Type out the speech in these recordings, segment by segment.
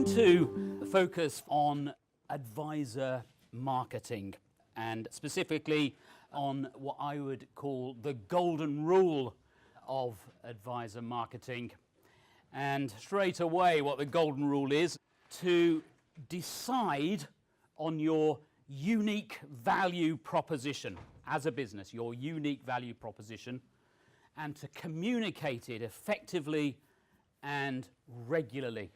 going to focus on advisor marketing, and specifically on what I would call the golden rule of advisor marketing. And straight away, what the golden rule is: to decide on your unique value proposition as a business, your unique value proposition, and to communicate it effectively and regularly.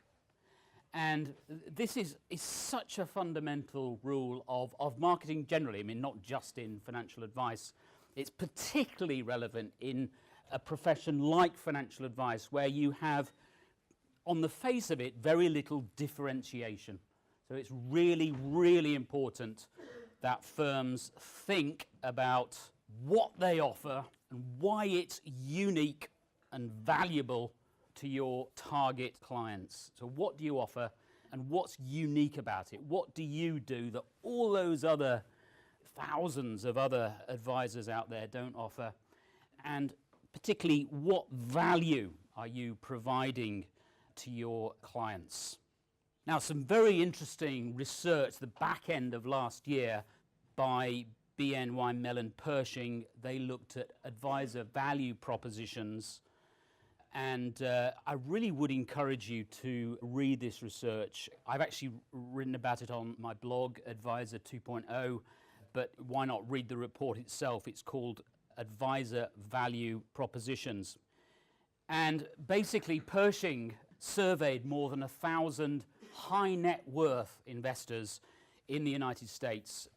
And this is such a fundamental rule of marketing generally. I mean, not just in financial advice. It's particularly relevant in a profession like financial advice, where you have, on the face of it, very little differentiation. So it's really, really important that firms think about what they offer and why it's unique and valuable to your target clients. So what do you offer and what's unique about it? What do you do that all those other thousands of other advisors out there don't offer? And particularly, what value are you providing to your clients? Now, some very interesting research, the back end of last year, by BNY Mellon Pershing. They looked at advisor value propositions, and I really would encourage you to read this research. I've actually written about it on my blog, Advisor 2.0, but why not read the report itself? It's called Advisor Value Propositions. And basically, Pershing surveyed more than 1,000 high net worth investors in the United States.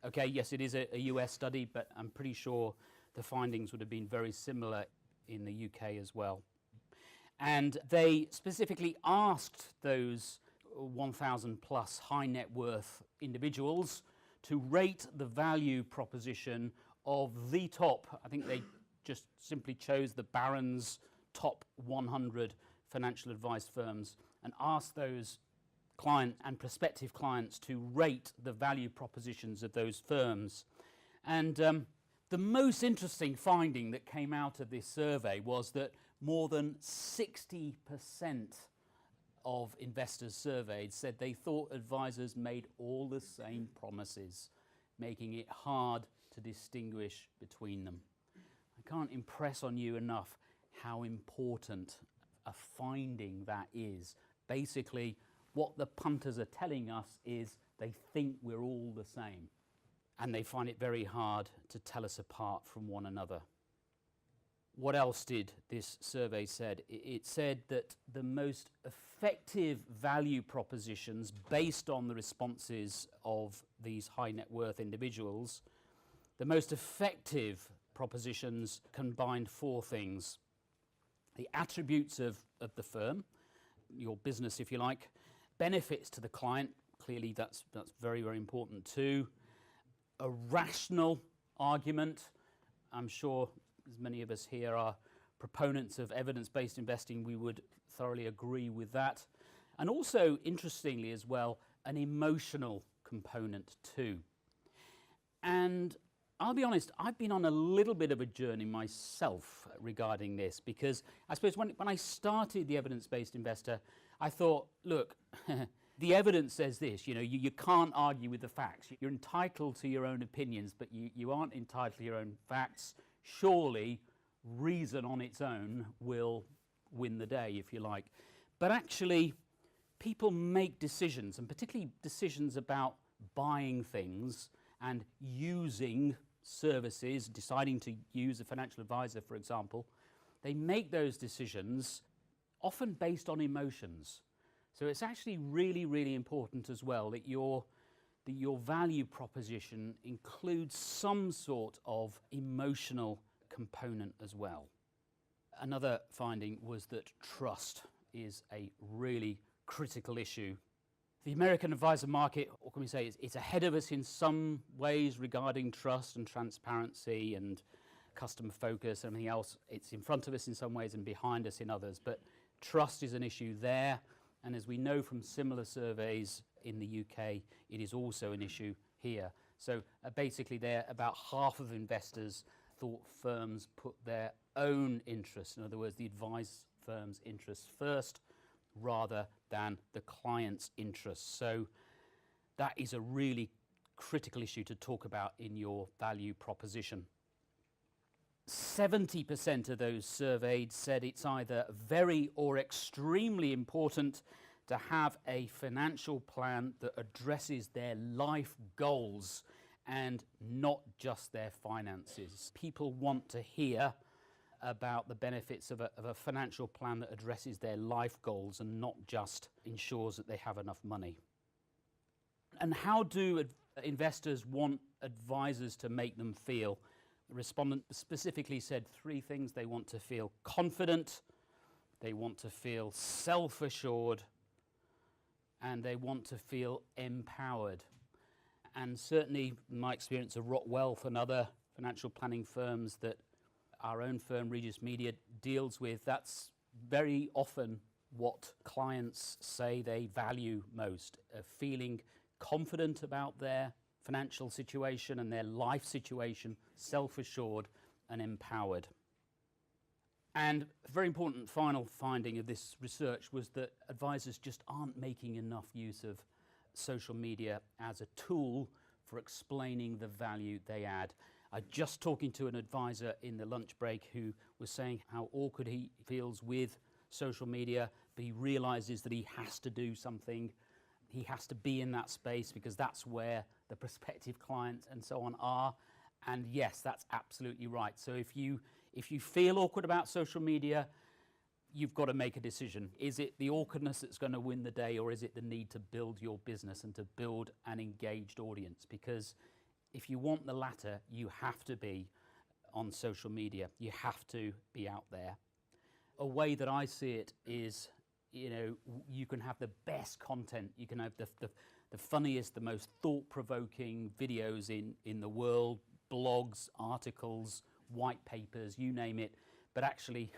Okay, yes, it is a US study, but I'm pretty sure the findings would have been very similar in the UK as well. And they specifically asked those 1,000 plus high net worth individuals to rate the value proposition of the top, I think they just simply chose the Barron's top 100 financial advice firms, and asked those client and prospective clients to rate the value propositions of those firms. And the most interesting finding that came out of this survey was that more than 60% of investors surveyed said they thought advisors made all the same promises, making it hard to distinguish between them. I can't impress on you enough how important a finding that is. Basically, what the punters are telling us is they think we're all the same, and they find it very hard to tell us apart from one another. What else did this survey said? It said that the most effective value propositions, based on the responses of these high net worth individuals, the most effective propositions combined four things: the attributes of the firm, your business if you like, benefits to the client, clearly that's very, very important too, a rational argument. I'm sure as many of us here are proponents of evidence-based investing, we would thoroughly agree with that. And also, interestingly as well, an emotional component too. And I'll be honest, I've been on a little bit of a journey myself regarding this, because I suppose when I started the evidence-based investor, I thought, look, the evidence says this, you can't argue with the facts. You're entitled to your own opinions, but you aren't entitled to your own facts. Surely reason on its own will win the day, if you like. But actually, people make decisions, and particularly decisions about buying things and using services, deciding to use a financial advisor, for example. They make those decisions often based on emotions. So it's actually really, really important as well that your value proposition includes some sort of emotional component as well. Another finding was that trust is a really critical issue. The American advisor market, what can we say, it's ahead of us in some ways regarding trust and transparency and customer focus and everything else. It's in front of us in some ways and behind us in others, but trust is an issue there. And as we know from similar surveys in the UK, it is also an issue here. So basically there, about half of investors thought firms put their own interests, in other words, the advice firm's interests first, rather than the client's interests. So that is a really critical issue to talk about in your value proposition. 70% of those surveyed said it's either very or extremely important to have a financial plan that addresses their life goals and not just their finances. People want to hear about the benefits of a financial plan that addresses their life goals and not just ensures that they have enough money. And how do investors want advisors to make them feel? The respondent specifically said 3 things. They want to feel confident, they want to feel self-assured, and they want to feel empowered. And certainly my experience of Rock Wealth and other financial planning firms that our own firm, Regis Media, deals with, that's very often what clients say they value most, feeling confident about their financial situation and their life situation, self-assured and empowered. And a very important final finding of this research was that advisors just aren't making enough use of social media as a tool for explaining the value they add. I just talking to an advisor in the lunch break who was saying how awkward he feels with social media, but he realizes that he has to do something. He has to be in that space because that's where the prospective clients and so on are. And yes, that's absolutely right. So if you feel awkward about social media, you've got to make a decision. Is it the awkwardness that's going to win the day, or is it the need to build your business and to build an engaged audience? Because if you want the latter, you have to be on social media. You have to be out there. A way that I see it is, you can have the best content. You can have the funniest, the most thought-provoking videos in the world, blogs, articles, white papers, you name it. But actually,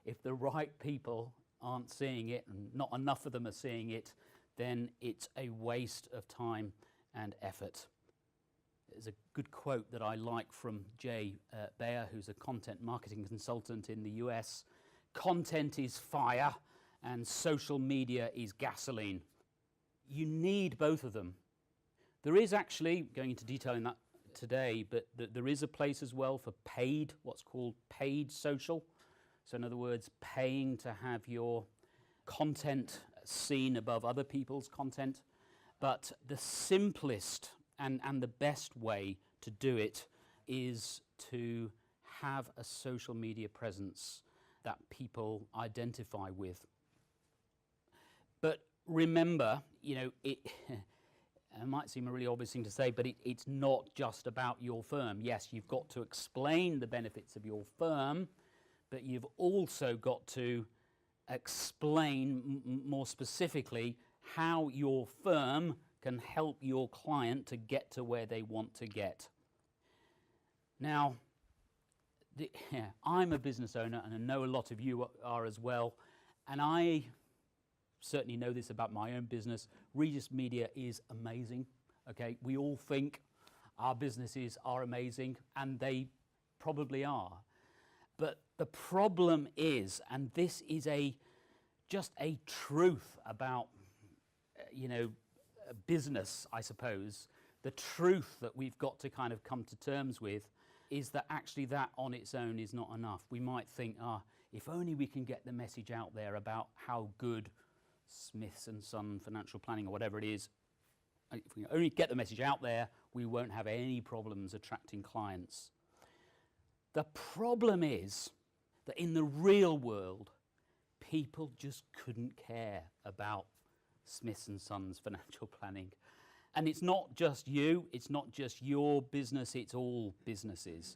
if the right people aren't seeing it, and not enough of them are seeing it, then it's a waste of time and effort. There's a good quote that I like from Jay Bayer, who's a content marketing consultant in the US. Content is fire and social media is gasoline. You need both of them. There is actually, going into detail in that today, but there is a place as well for paid, what's called paid social. So in other words, paying to have your content seen above other people's content. But the simplest and the best way to do it is to have a social media presence that people identify with. But remember, it might seem a really obvious thing to say, but it's not just about your firm. Yes, you've got to explain the benefits of your firm, but you've also got to explain more specifically how your firm can help your client to get to where they want to get. Now, I'm a business owner, and I know a lot of you are as well, and I certainly know this about my own business. Regis Media is amazing. Okay, we all think our businesses are amazing, and they probably are. But the problem is, and this is just a truth about, business, I suppose, the truth that we've got to kind of come to terms with is that actually that on its own is not enough. We might think, if only we can get the message out there about how good Smiths and Son financial planning or whatever it is, if we can only get the message out there, we won't have any problems attracting clients. The problem is that in the real world, people just couldn't care about Smiths and Sons financial planning. And it's not just you, it's not just your business, it's all businesses.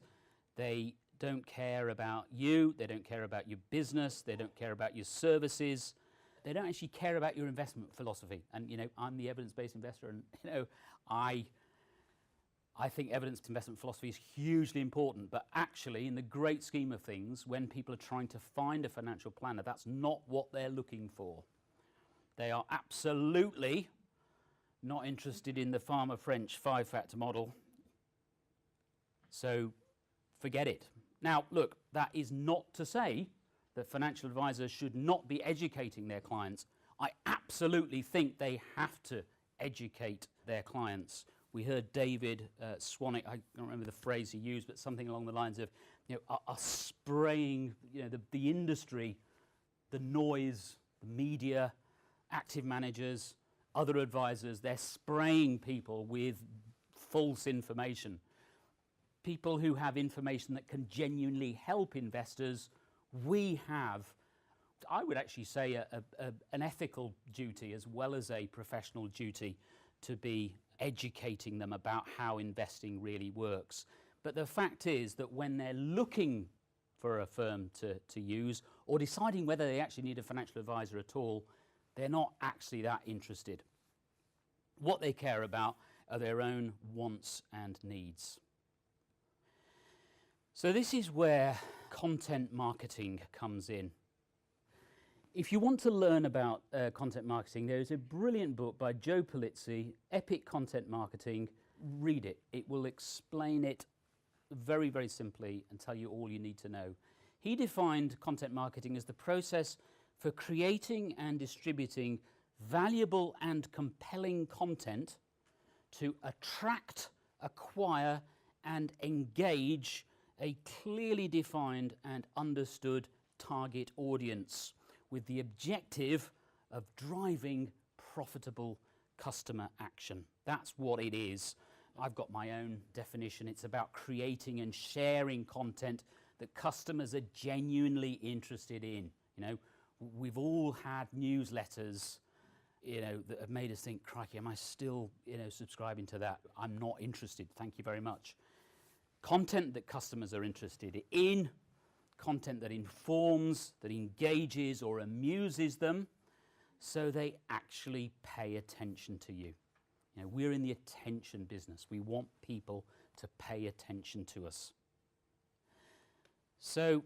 They don't care about you, they don't care about your business, they don't care about your services, they don't actually care about your investment philosophy. And I'm the evidence-based investor, and I think evidence investment philosophy is hugely important, but actually in the great scheme of things, when people are trying to find a financial planner, that's not what they're looking for. They are absolutely not interested in the Farmer French 5-factor model. So forget it. Now, look, that is not to say that financial advisors should not be educating their clients I absolutely think they have to educate their clients. We heard David Swanwick, I don't remember the phrase he used, but something along the lines of, are spraying, the industry, the noise, the media, active managers, other advisors, they're spraying people with false information. People who have information that can genuinely help investors, we have, I would actually say, an ethical duty as well as a professional duty to be educating them about how investing really works. But the fact is that when they're looking for a firm to use or deciding whether they actually need a financial advisor at all, they're not actually that interested. What they care about are their own wants and needs. So this is where content marketing comes in. If you want to learn about content marketing, there is a brilliant book by Joe Polizzi, Epic Content Marketing. Read it. It will explain it very, very simply and tell you all you need to know. He defined content marketing as the process for creating and distributing valuable and compelling content to attract, acquire, and engage a clearly defined and understood target audience with the objective of driving profitable customer action. That's what it is. I've got my own definition. It's about creating and sharing content that customers are genuinely interested in. We've all had newsletters, that have made us think, crikey, am I still, subscribing to that? I'm not interested. Thank you very much. Content that customers are interested in, content that informs, that engages or amuses them, so they actually pay attention to you. We're in the attention business. We want people to pay attention to us. So,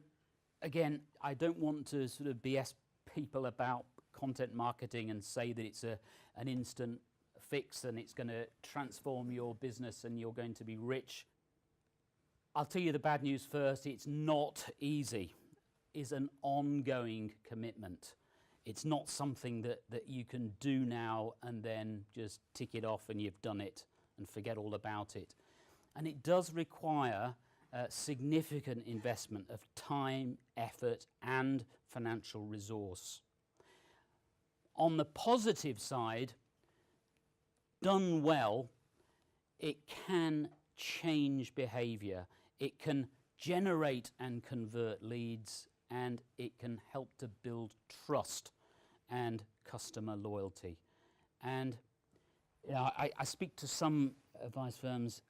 again, I don't want to sort of BS people about content marketing and say that it's an instant fix and it's going to transform your business and you're going to be rich. I'll tell you the bad news first. It's not easy. It's an ongoing commitment. It's not something that you can do now and then just tick it off and you've done it and forget all about it. And it does require significant investment of time, effort, and financial resource. On the positive side, done well, it can change behavior. It can generate and convert leads, and it can help to build trust and customer loyalty. And I speak to some advice firms,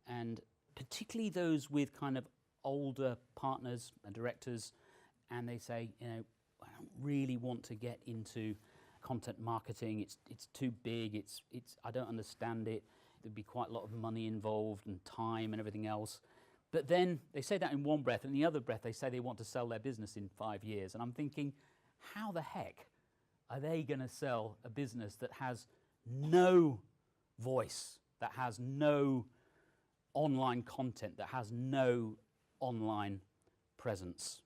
and particularly those with kind of older partners and directors, and they say, I don't really want to get into content marketing. It's too big. I don't understand it. There'd be quite a lot of money involved and time and everything else. But then they say that in one breath, and in the other breath they say they want to sell their business in 5 years. And I'm thinking, how the heck are they going to sell a business that has no voice, that has no online content, that has no online presence?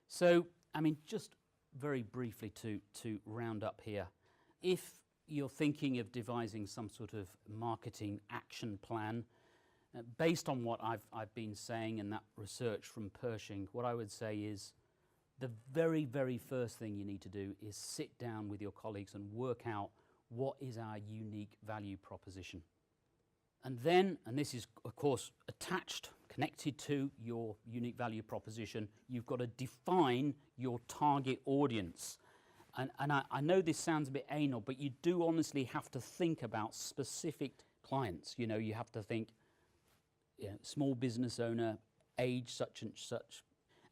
So, just very briefly to round up here, if you're thinking of devising some sort of marketing action plan, based on what I've been saying and that research from Pershing, what I would say is the very, very first thing you need to do is sit down with your colleagues and work out what is our unique value proposition. And then, and this is of course attached, connected to your unique value proposition, you've got to define your target audience. And I know this sounds a bit anal, but you do honestly have to think about specific clients. You have to think, small business owner, age such and such,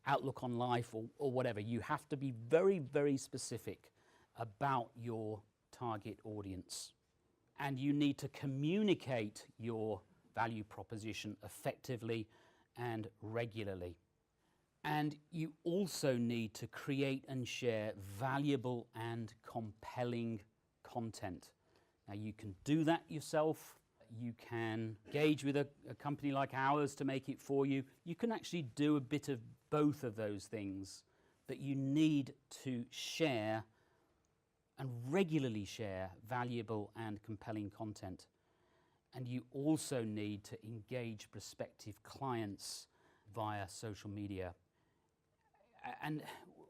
outlook on life, or whatever. You have to be very, very specific about your target audience. And you need to communicate your value proposition effectively and regularly. And you also need to create and share valuable and compelling content. Now, you can do that yourself. You can engage with a company like ours to make it for you. You can actually do a bit of both of those things, but you need to share and regularly share valuable and compelling content. And you also need to engage prospective clients via social media. And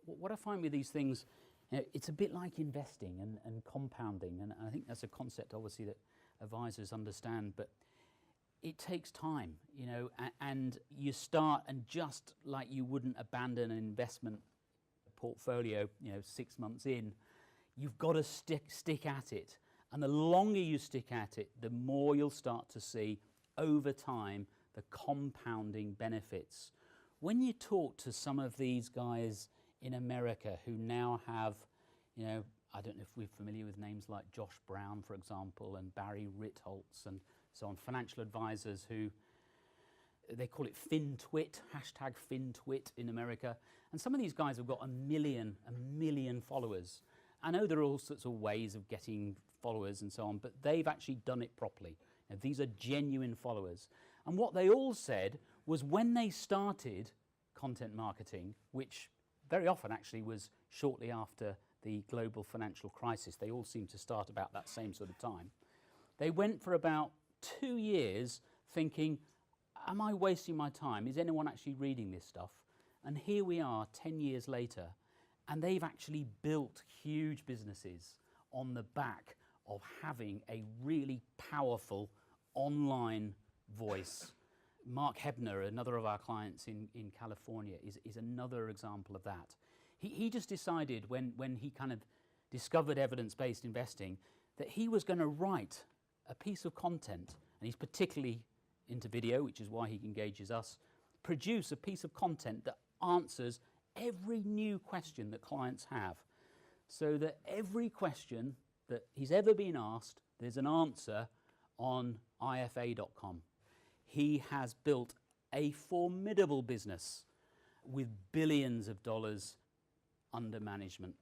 what I find with these things, it's a bit like investing and compounding, and I think that's a concept obviously that advisors understand, but it takes time, and you start, and just like you wouldn't abandon an investment portfolio, 6 months in, you've got to stick at it. And the longer you stick at it, the more you'll start to see over time the compounding benefits. When you talk to some of these guys in America who now have, I don't know if we're familiar with names like Josh Brown, for example, and Barry Ritholtz and so on, financial advisors who, they call it FinTwit, hashtag FinTwit in America. And some of these guys have got a million followers. I know there are all sorts of ways of getting followers and so on, but they've actually done it properly. These are genuine followers. And what they all said was when they started content marketing, which very often actually was shortly after the global financial crisis, they all seemed to start about that same sort of time, they went for about 2 years thinking, am I wasting my time? Is anyone actually reading this stuff? And here we are 10 years later, and they've actually built huge businesses on the back of having a really powerful online voice. Mark Hebner, another of our clients in California, is another example of that. He just decided when he kind of discovered evidence-based investing that he was going to write a piece of content, and he's particularly into video, which is why he engages us, produce a piece of content that answers every new question that clients have, so that every question that he's ever been asked, there's an answer on ifa.com. He has built a formidable business with billions of dollars under management.